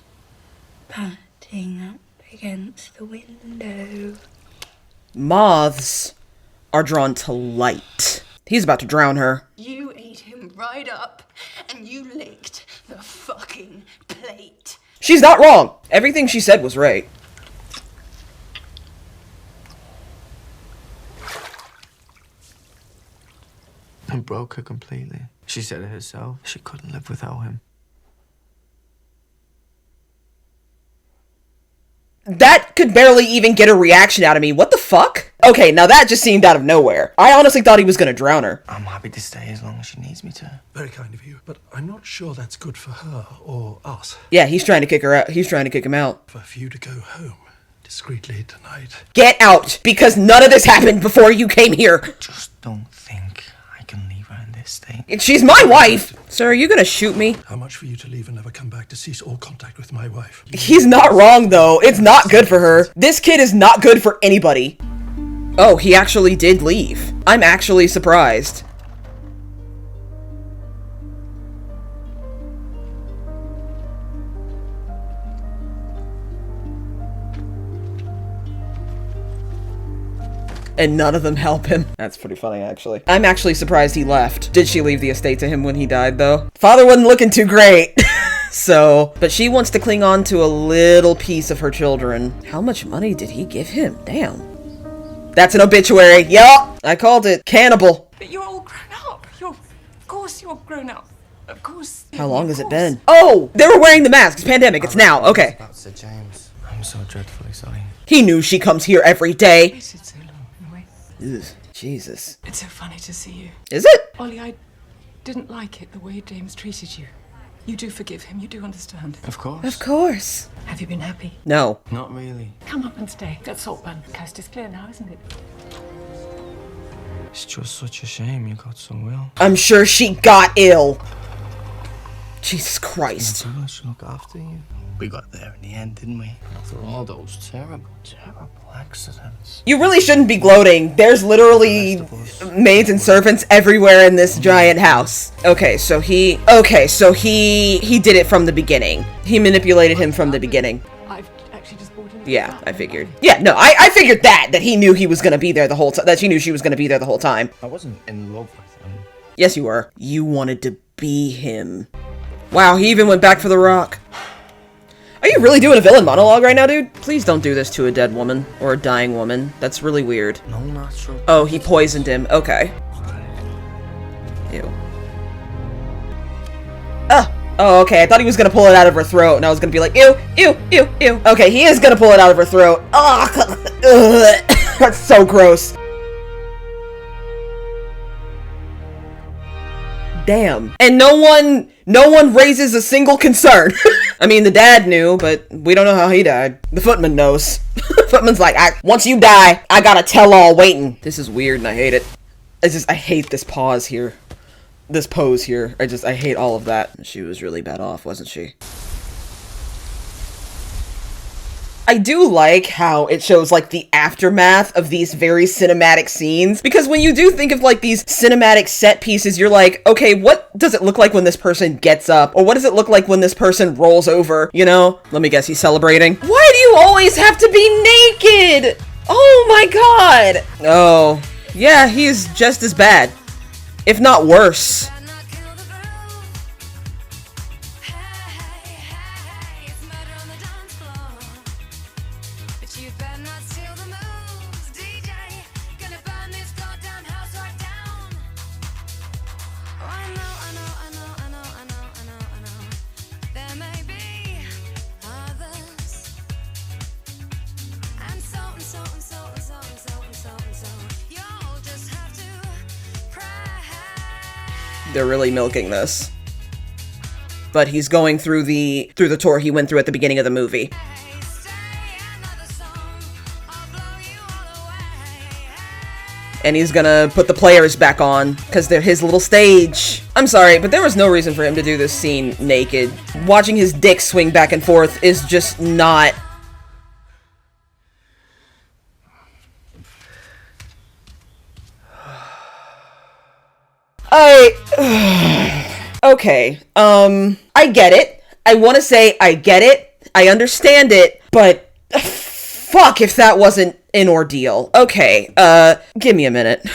Speaker 12: panting up against the window.
Speaker 1: Moths are drawn to light. He's about to drown her.
Speaker 12: You ate him right up, and you licked the fucking plate.
Speaker 1: She's not wrong. Everything she said was right.
Speaker 2: I broke her completely. She said it herself. She couldn't live without him.
Speaker 1: That could barely even get a reaction out of me. What the fuck? Okay, now that just seemed out of nowhere. I honestly thought he was gonna drown her.
Speaker 2: I'm happy to stay as long as she needs me to.
Speaker 14: Very kind of you, but I'm not sure that's good for her or us.
Speaker 1: Yeah, he's trying to kick her out. He's trying to kick him out.
Speaker 14: For you to go home discreetly tonight.
Speaker 1: Get out! Because none of this happened before you came here.
Speaker 2: I just don't think I can leave her in this state.
Speaker 1: She's my wife! Sir, are you gonna shoot me?
Speaker 14: How much for you to leave and never come back to cease all contact with my wife?
Speaker 1: He's not wrong, though. It's not good for her. This kid is not good for anybody. Oh, he actually did leave. I'm actually surprised. And none of them help him. That's pretty funny, actually. I'm actually surprised he left. Did she leave the estate to him when he died, though? Father wasn't looking too great. So, but she wants to cling on to a little piece of her children. How much money did he give him? Damn. That's an obituary. Yup, I called it. Cannibal.
Speaker 10: But you're all grown up. Of course you're grown up. Of course.
Speaker 1: How long has it been? Oh, they were wearing the masks. Pandemic. It's now. Okay.
Speaker 2: About Sir James. I'm so dreadfully sorry.
Speaker 1: He knew she comes here every day. Ugh, Jesus.
Speaker 10: It's so funny to see you.
Speaker 1: Is it?
Speaker 10: Ollie, I didn't like it the way James treated you. You do forgive him, you do understand.
Speaker 2: Of course.
Speaker 1: Of course.
Speaker 10: Have you been happy?
Speaker 1: No.
Speaker 2: Not really.
Speaker 10: Come up and stay. That Saltburn coast is clear now, isn't it?
Speaker 2: It's just such a shame you got so ill.
Speaker 1: I'm sure she got ill. Jesus Christ.
Speaker 2: I should look after you. We got there in the end, didn't we? After all those terrible accidents.
Speaker 1: You really shouldn't be gloating. There's literally maids and servants everywhere in this giant house. Okay, so he did it from the beginning. He manipulated him from the beginning.
Speaker 10: I've actually just bought him.
Speaker 1: Yeah, I figured. Yeah, no, I figured that he knew he was gonna be there the whole time. That she knew she was gonna be there the whole time.
Speaker 2: I wasn't in love with him.
Speaker 1: Yes, you were. You wanted to be him. Wow, he even went back for the rock. Are you really doing a villain monologue right now, dude? Please don't do this to a dead woman or a dying woman. That's really weird.
Speaker 2: No natural.
Speaker 1: Oh, he poisoned him. Okay. Ew. Oh, okay. I thought he was gonna pull it out of her throat, and I was gonna be like, ew, ew, ew, ew. Okay, he is gonna pull it out of her throat. Ugh. That's so gross. Damn. And no one raises a single concern. I mean, the dad knew, but we don't know how he died. The footman knows. Footman's like, once you die, I got a tell-all waiting. This is weird and I hate it. I hate this pause here. This pose here. I hate all of that. She was really bad off, wasn't she? I do like how it shows, like, the aftermath of these very cinematic scenes, because when you do think of, like, these cinematic set pieces, you're like, okay, what does it look like when this person gets up? Or what does it look like when this person rolls over, you know? Let me guess, he's celebrating. Why do you always have to be naked? Oh my god! Oh, yeah, he's just as bad, if not worse. They're really milking this. But he's going through the tour he went through at the beginning of the movie. And he's gonna put the players back on, because they're his little stage. I'm sorry, but there was no reason for him to do this scene naked. Watching his dick swing back and forth is just not... Okay, I get it. I want to say I get it. I understand it, but fuck if that wasn't an ordeal. Okay, give me a minute.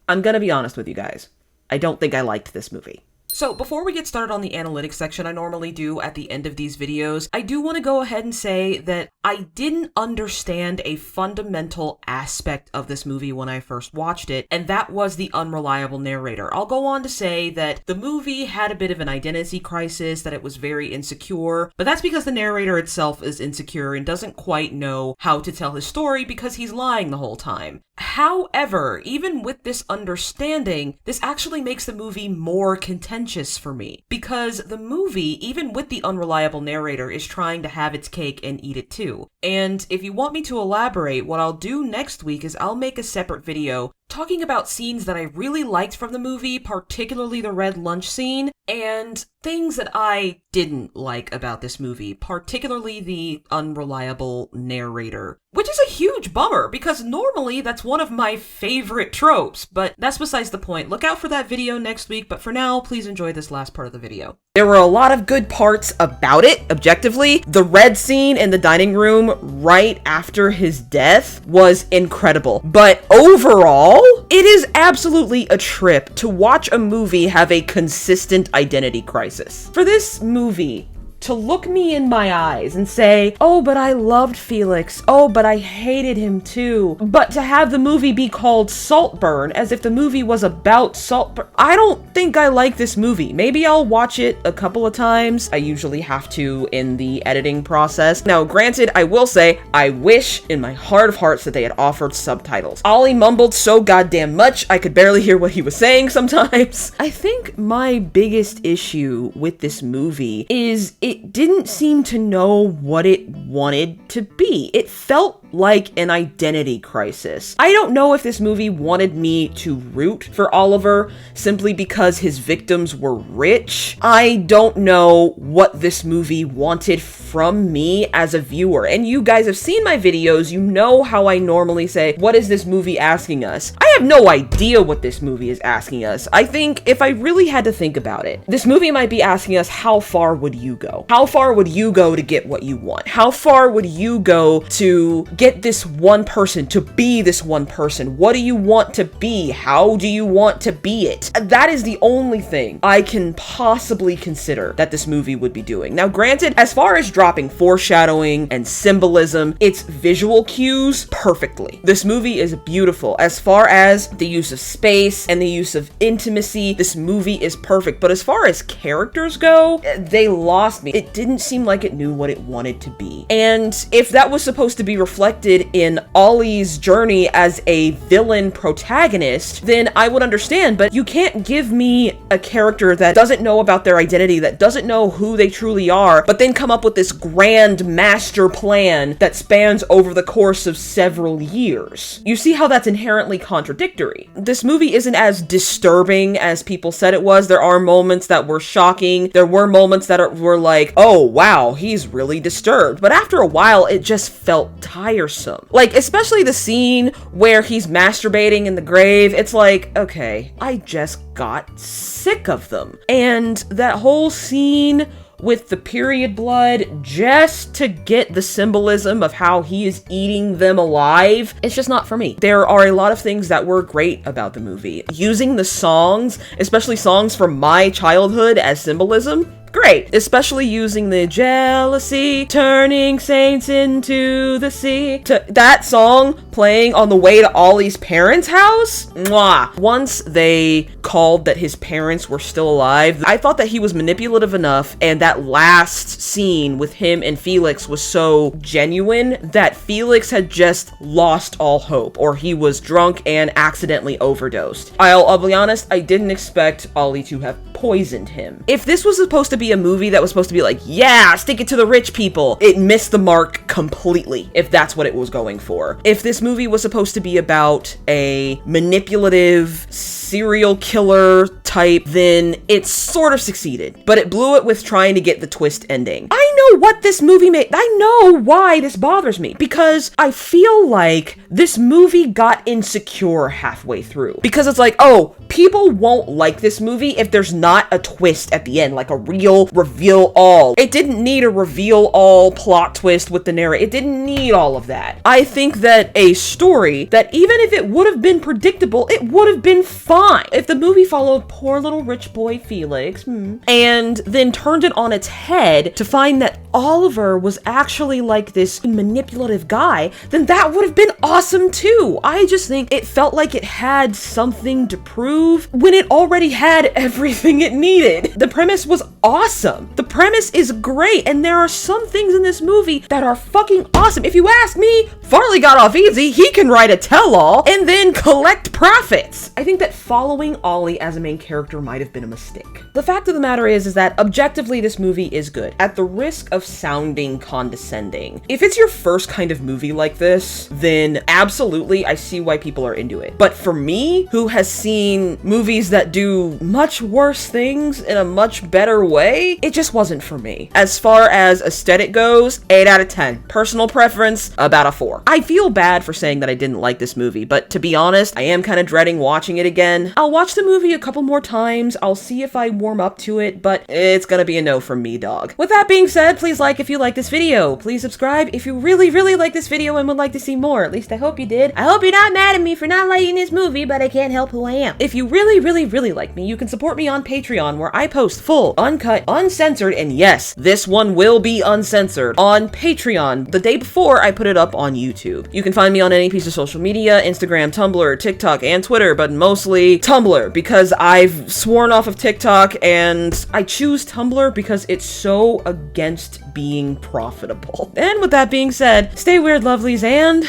Speaker 1: I'm gonna be honest with you guys. I don't think I liked this movie. So before we get started on the analytics section I normally do at the end of these videos, I do want to go ahead and say that I didn't understand a fundamental aspect of this movie when I first watched it, and that was the unreliable narrator. I'll go on to say that the movie had a bit of an identity crisis, that it was very insecure, but that's because the narrator itself is insecure and doesn't quite know how to tell his story because he's lying the whole time. However, even with this understanding, this actually makes the movie more contentious for me, because the movie, even with the unreliable narrator, is trying to have its cake and eat it too. And if you want me to elaborate, what I'll do next week is I'll make a separate video talking about scenes that I really liked from the movie, particularly the red lunch scene, and things that I didn't like about this movie, particularly the unreliable narrator. Which is a huge bummer, because normally that's one of my favorite tropes, but that's besides the point. Look out for that video next week, but for now, please enjoy this last part of the video. There were a lot of good parts about it, objectively. The red scene in the dining room right after his death was incredible, but overall, it is absolutely a trip to watch a movie have a consistent identity crisis. For this movie to look me in my eyes and say, oh, but I loved Felix. Oh, but I hated him too. But to have the movie be called Saltburn, as if the movie was about Saltburn. I don't think I like this movie. Maybe I'll watch it a couple of times. I usually have to in the editing process. Now, granted, I will say, I wish in my heart of hearts that they had offered subtitles. Ollie mumbled so goddamn much, I could barely hear what he was saying sometimes. I think my biggest issue with this movie is it didn't seem to know what it wanted to be. It felt like an identity crisis. I don't know if this movie wanted me to root for Oliver simply because his victims were rich. I don't know what this movie wanted from me as a viewer. And you guys have seen my videos, you know how I normally say, what is this movie asking us? I have no idea what this movie is asking us. I think if I really had to think about it, this movie might be asking us, how far would you go? How far would you go to get what you want? How far would you go to get this one person, to be this one person? What do you want to be? How do you want to be it? That is the only thing I can possibly consider that this movie would be doing. Now, granted, as far as dropping foreshadowing and symbolism, it's visual cues perfectly. This movie is beautiful. As far as the use of space and the use of intimacy, this movie is perfect. But as far as characters go, they lost me. It didn't seem like it knew what it wanted to be. And if that was supposed to be reflected in Ollie's journey as a villain protagonist, then I would understand, but you can't give me a character that doesn't know about their identity, that doesn't know who they truly are, but then come up with this grand master plan that spans over the course of several years. You see how that's inherently contradictory. This movie isn't as disturbing as people said it was. There are moments that were shocking. There were moments that were like, oh wow, he's really disturbed. But after a while, it just felt tiresome. Like, especially the scene where he's masturbating in the grave. It's like, okay, I just got sick of them. And that whole scene with the period blood, just to get the symbolism of how he is eating them alive, it's just not for me. There are a lot of things that were great about the movie. Using the songs, especially songs from my childhood, as symbolism, great. Especially using the jealousy, turning saints into the sea. That song playing on the way to Ollie's parents' house. Mwah. Once they called that his parents were still alive, I thought that he was manipulative enough, and that last scene with him and Felix was so genuine that Felix had just lost all hope, or he was drunk and accidentally overdosed. I'll be honest, I didn't expect Ollie to have poisoned him. If this was supposed to be a movie that was supposed to be like, yeah, stick it to the rich people, it missed the mark completely, if that's what it was going for. If this movie was supposed to be about a manipulative serial killer type, then it sort of succeeded, but it blew it with trying to get the twist ending. I know what this movie made. I know why this bothers me, because I feel like this movie got insecure halfway through. Because it's like, oh, people won't like this movie if there's not a twist at the end, like a real reveal all. It didn't need a reveal all plot twist with the narrator. It didn't need all of that. I think that a story that, even if it would have been predictable, it would have been fine. If the movie followed poor little rich boy Felix, and then turned it on its head to find that Oliver was actually like this manipulative guy, then that would have been awesome too. I just think it felt like it had something to prove when it already had everything it needed. The premise was awesome. The premise is great, and there are some things in this movie that are fucking awesome. If you ask me, Farley got off easy. He can write a tell-all and then collect profits. I think that following Ollie as a main character might have been a mistake. The fact of the matter is that objectively this movie is good, at the risk of sounding condescending. If it's your first kind of movie like this, then absolutely I see why people are into it. But for me, who has seen movies that do much worse things in a much better way, it just wasn't for me. As far as aesthetic goes, 8 out of 10. Personal preference, about a 4. I feel bad for saying that I didn't like this movie, but to be honest, I am kind of dreading watching it again. I'll watch the movie a couple more times, I'll see if I warm up to it, but it's gonna be a no from me, dog. With that being said, please like if you like this video. Please subscribe if you really, really like this video and would like to see more. At least I hope you did. I hope you're not mad at me for not liking this movie, but I can't help who I am. If you really, really, really like me, you can support me on Patreon, where I post full, uncut, uncensored, and yes, this one will be uncensored, on Patreon the day before I put it up on YouTube. You can find me on any piece of social media, Instagram, Tumblr, TikTok, and Twitter, but mostly Tumblr, because I've sworn off of TikTok, and I choose Tumblr because it's so against being profitable. And with that being said, stay weird, lovelies, and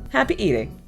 Speaker 1: happy eating.